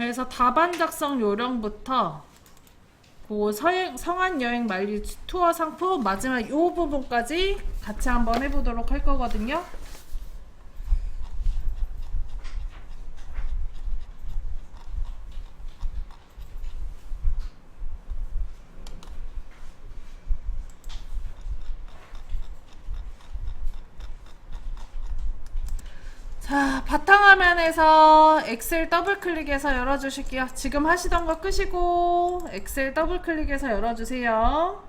그래서 답안 작성 요령부터 그 성안 여행 만리 투어 상품 마지막 이 부분까지 같이 한번 해보도록 할 거거든요. 자, 바탕화면에서 엑셀 더블 클릭해서 열어주실게요. 지금 하시던 거 끄시고 엑셀 더블 클릭해서 열어주세요.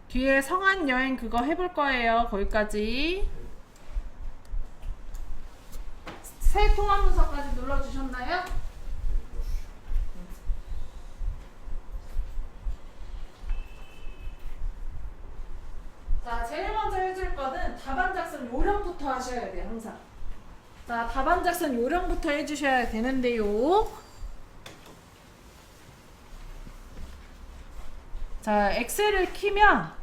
뒤에 성안 여행 그거 해볼 거예요. 거기까지. 새 통합 문서까지 눌러주셨나요? 자, 제일 먼저 해줄 거는 답안 작성 요령부터 하셔야 돼요, 항상. 자, 답안 작성 요령부터 해주셔야 되는데요. 자, 엑셀을 키면,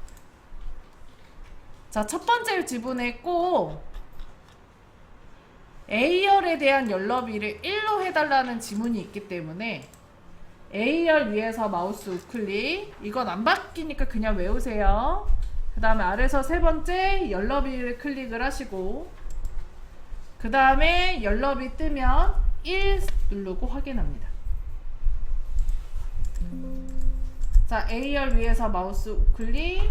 자, 첫 번째 지분에 꼭 A열에 대한 연럽이를 1로 해달라는 지문이 있기 때문에 A열 위에서 마우스 우클릭, 이건 안 바뀌니까 그냥 외우세요. 그 다음에 아래서 세 번째 연럽이를 클릭을 하시고, 그 다음에 연럽이 뜨면 1 누르고 확인합니다. 자, A열 위에서 마우스 우클릭,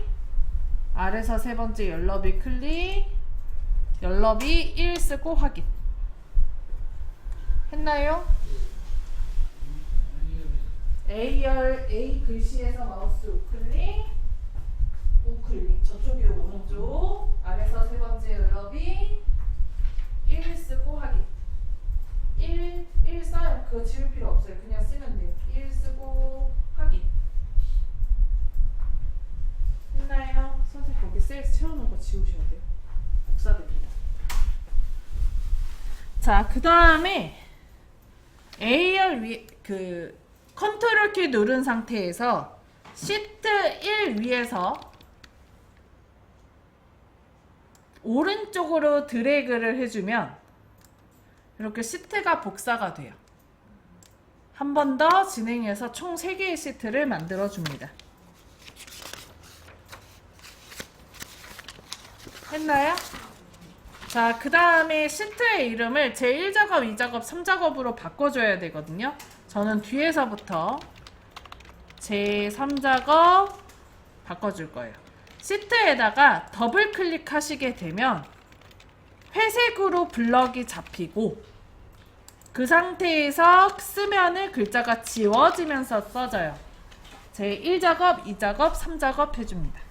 아래서 세 번째 연럽이 클릭, 연럽이 1 쓰고 확인. 했나요? A열 A 글씨에서 마우스 우클릭, 우클릭 저쪽이 오른쪽, 아래서 세 번째 연럽이 1 쓰고 확인. 1 써요. 그거 지울 필요 없어요. 그냥 쓰면 돼요. 1 쓰고 확인. 했나요? 선생님 거기 셀 채워놓은 거 지우셔야 돼요. 복사됩니다. 자, 그 다음에 A열 위, 컨트롤 키 누른 상태에서 시트 1 위에서 오른쪽으로 드래그를 해주면 이렇게 시트가 복사가 돼요. 한 번 더 진행해서 총 3개의 시트를 만들어 줍니다. 했나요? 자, 그 다음에 시트의 이름을 제1작업, 2작업, 3작업으로 바꿔줘야 되거든요. 저는 뒤에서부터 제3작업 바꿔줄 거예요. 시트에다가 더블 클릭하시게 되면 회색으로 블럭이 잡히고, 그 상태에서 쓰면은 글자가 지워지면서 써져요. 제1작업, 2작업, 3작업 해줍니다.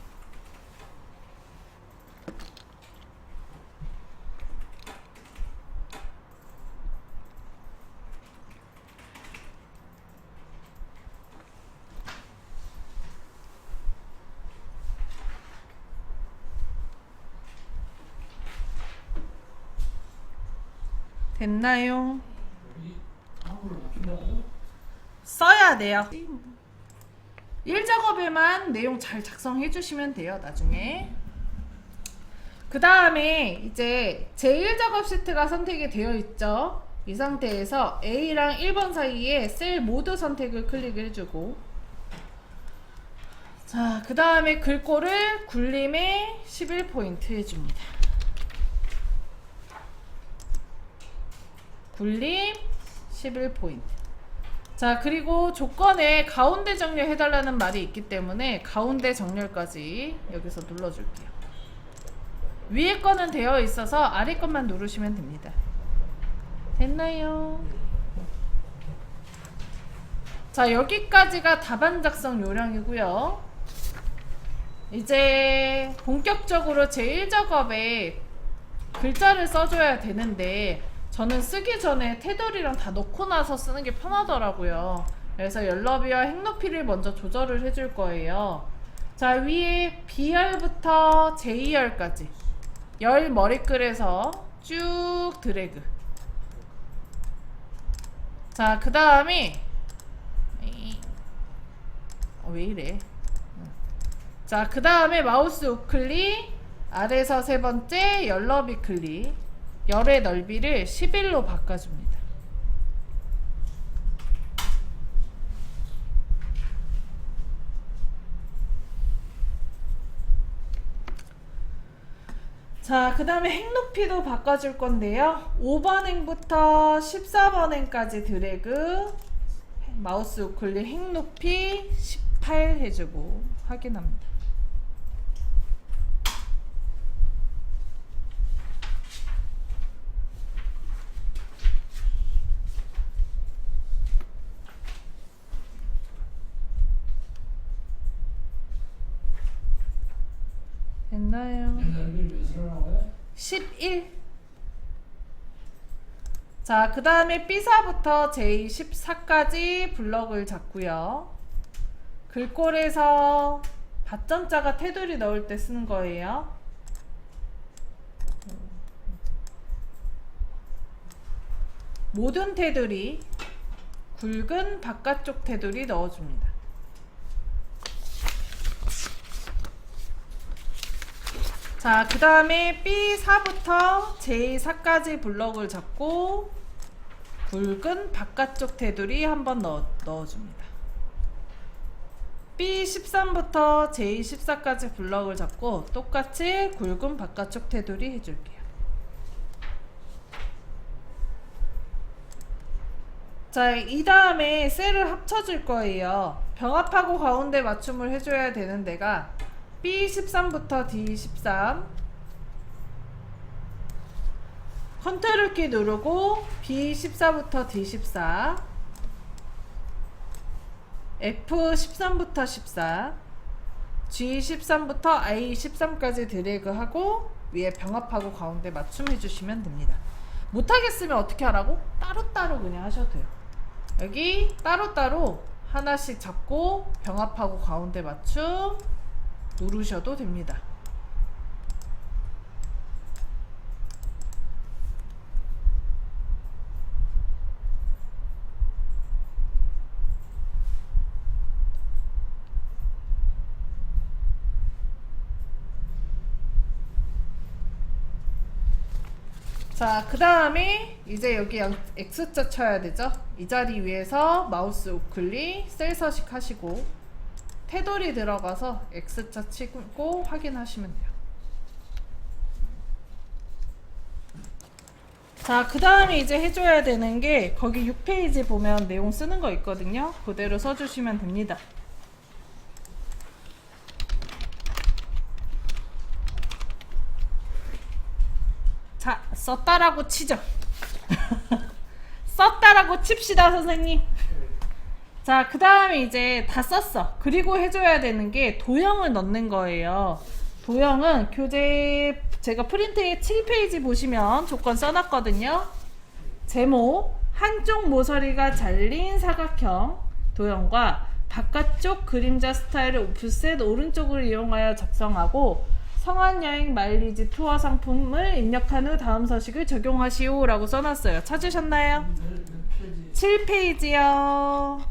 됐나요? 써야 돼요. 1작업에만 내용 잘 작성해 주시면 돼요, 나중에. 그 다음에 이제 제1작업 시트가 선택이 되어 있죠. 이 상태에서 A랑 1번 사이에 셀 모두 선택을 클릭을 해주고, 자, 그 다음에 글꼴을 굴림에 11포인트 해줍니다. 굴림 11포인트. 자, 그리고 조건에 가운데 정렬 해달라는 말이 있기 때문에 가운데 정렬까지 여기서 눌러줄게요. 위에 거는 되어 있어서 아래 것만 누르시면 됩니다. 됐나요? 자, 여기까지가 답안 작성 요령이고요. 이제 본격적으로 제1작업에 글자를 써줘야 되는데, 저는 쓰기 전에 테두리랑 다 넣고 나서 쓰는 게 편하더라고요. 그래서 연럽이와 행높이를 먼저 조절을 해줄 거예요. 자, 위에 B열부터 J열까지 열 머리글에서 쭉 드래그. 자, 그 다음에 왜 이래? 자, 그 다음에 마우스 우클릭, 아래서 세 번째 연럽이 클릭, 열의 넓이를 11로 바꿔줍니다. 자, 그 다음에 행 높이도 바꿔줄 건데요. 5번 행부터 14번 행까지 드래그, 마우스 우클릭 행 높이 18 해주고 확인합니다. 됐나요? 11. 자, 그 다음에 B4부터 J14까지 블럭을 잡고요. 글꼴에서 받점자가 테두리 넣을 때 쓰는 거예요. 모든 테두리, 굵은 바깥쪽 테두리 넣어줍니다. 자, 그 다음에 B4부터 J4까지 블럭을 잡고 굵은 바깥쪽 테두리 한번 넣어줍니다. B13부터 J14까지 블럭을 잡고 똑같이 굵은 바깥쪽 테두리 해줄게요. 자, 이 다음에 셀을 합쳐줄 거예요. 병합하고 가운데 맞춤을 해줘야 되는 데가 B13부터 D13, 컨트롤 키 누르고 B14부터 D14, F13부터 14, G13부터 I13까지 드래그하고 위에 병합하고 가운데 맞춤 해주시면 됩니다. 못하겠으면 어떻게 하라고? 따로따로 그냥 하셔도 돼요. 여기 따로따로 하나씩 잡고 병합하고 가운데 맞춤 누르셔도 됩니다. 자, 그 다음에 이제 여기 X자 쳐야 되죠? 이 자리 위에서 마우스 우클릭 셀 서식 하시고 테두리 들어가서 X자 치고 확인하시면 돼요. 자, 그 다음에 이제 해줘야 되는 게 거기 6페이지 보면 내용 쓰는 거 있거든요. 그대로 써주시면 됩니다. 자, 썼다라고 치죠. 썼다라고 칩시다, 선생님. 자, 그 다음에 이제 다 썼어. 그리고 해줘야 되는 게 도형을 넣는 거예요. 도형은 교재 제가 프린트에 7페이지 보시면 조건 써놨거든요. 제목, 한쪽 모서리가 잘린 사각형 도형과 바깥쪽 그림자 스타일을 오프셋 오른쪽으로 이용하여 작성하고 성안여행 마일리지 투어 상품을 입력한 후 다음 서식을 적용하시오 라고 써놨어요. 찾으셨나요? 7페이지요.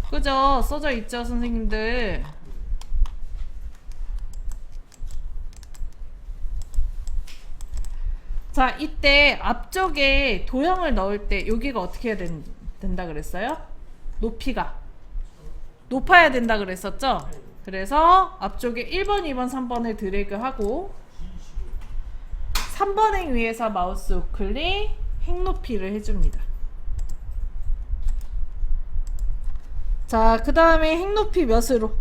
그죠? 써져 있죠, 선생님들. 자, 이때 앞쪽에 도형을 넣을 때 여기가 어떻게 해야 된다 그랬어요? 높이가 높아야 된다 그랬었죠? 그래서 앞쪽에 1번, 2번, 3번을 드래그하고 3번 행 위에서 마우스 우클릭 행 높이를 해줍니다. 자, 그 다음에 행 높이 몇으로?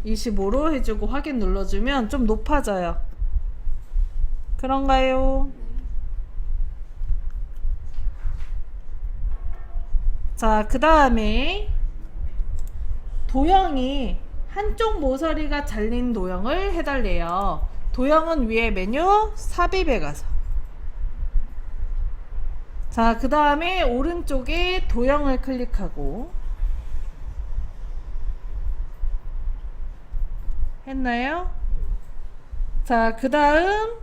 25로 해주고 확인 눌러주면 좀 높아져요. 그런가요? 자, 그 다음에 도형이 한쪽 모서리가 잘린 도형을 해달래요. 도형은 위에 메뉴 삽입에 가서, 자, 그 다음에 오른쪽에 도형을 클릭하고 했나요? 자, 그 다음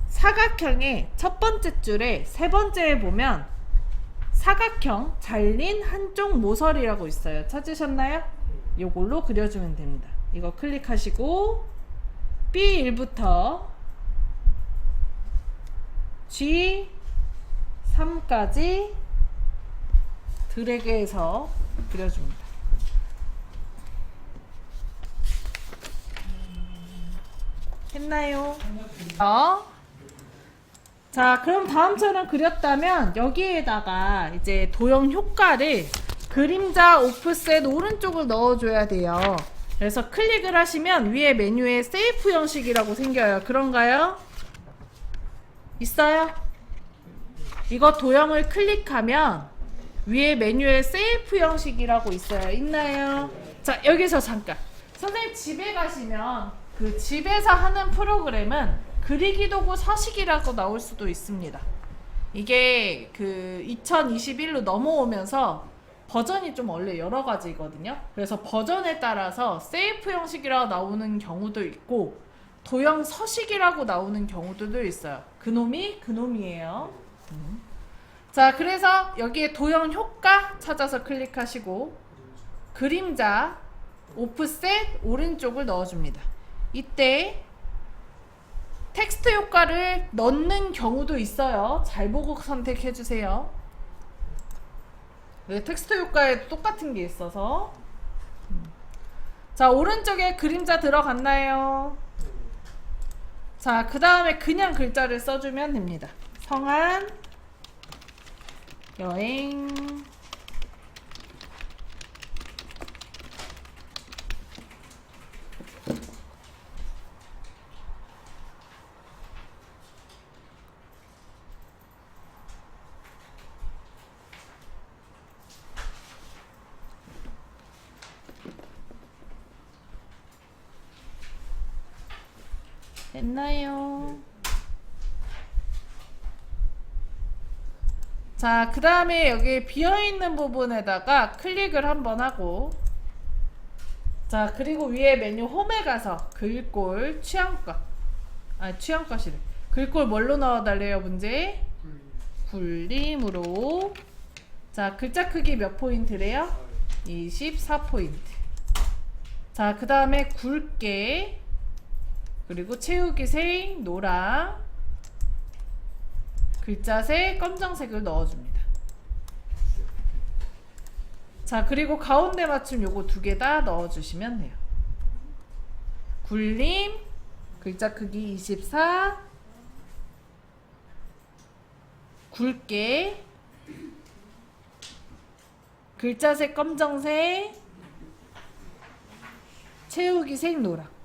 사각형의 첫 번째 줄에 세 번째에 보면 사각형 잘린 한쪽 모서리라고 있어요. 찾으셨나요? 이걸로 그려주면 됩니다. 이거 클릭하시고 B1부터 G3까지 드래그해서 그려줍니다. 했나요? 자, 그럼 다음처럼 그렸다면 여기에다가 이제 도형 효과를 그림자 오프셋 오른쪽을 넣어줘야 돼요. 그래서 클릭을 하시면 위에 메뉴에 세이프 형식이라고 생겨요. 그런가요? 있어요? 이거 도형을 클릭하면 위에 메뉴에 세이프 형식이라고 있어요. 있나요? 자, 여기서 잠깐. 선생님 집에 가시면 그 집에서 하는 프로그램은 그리기 도구 서식이라고 나올 수도 있습니다. 이게 그 2021로 넘어오면서 버전이 좀 원래 여러 가지거든요. 그래서 버전에 따라서 세이프 형식이라고 나오는 경우도 있고 도형 서식이라고 나오는 경우들도 있어요. 그놈이 그놈이에요. 자, 그래서 여기에 도형 효과 찾아서 클릭하시고 그림자 오프셋 오른쪽을 넣어줍니다. 이때 텍스트 효과를 넣는 경우도 있어요. 잘 보고 선택해주세요. 네, 텍스트 효과에 똑같은 게 있어서. 자, 오른쪽에 그림자 들어갔나요? 자, 그 다음에 그냥 글자를 써주면 됩니다. 성한, 여행, 됐나요? 자, 그 다음에 여기 비어있는 부분에다가 클릭을 한번 하고 자, 그리고 위에 메뉴 홈에 가서 글꼴 취향껏 취향껏이래. 글꼴 뭘로 넣어달래요 문제? 굴림으로. 자, 글자 크기 몇 포인트래요? 24포인트. 자, 그 다음에 굵게 그리고 채우기색 노랑 글자색 검정색을 넣어줍니다. 자, 그리고 가운데 맞춤 요거 두 개 다 넣어주시면 돼요. 굴림 글자 크기 24 굵게 글자색 검정색 채우기색 노랑.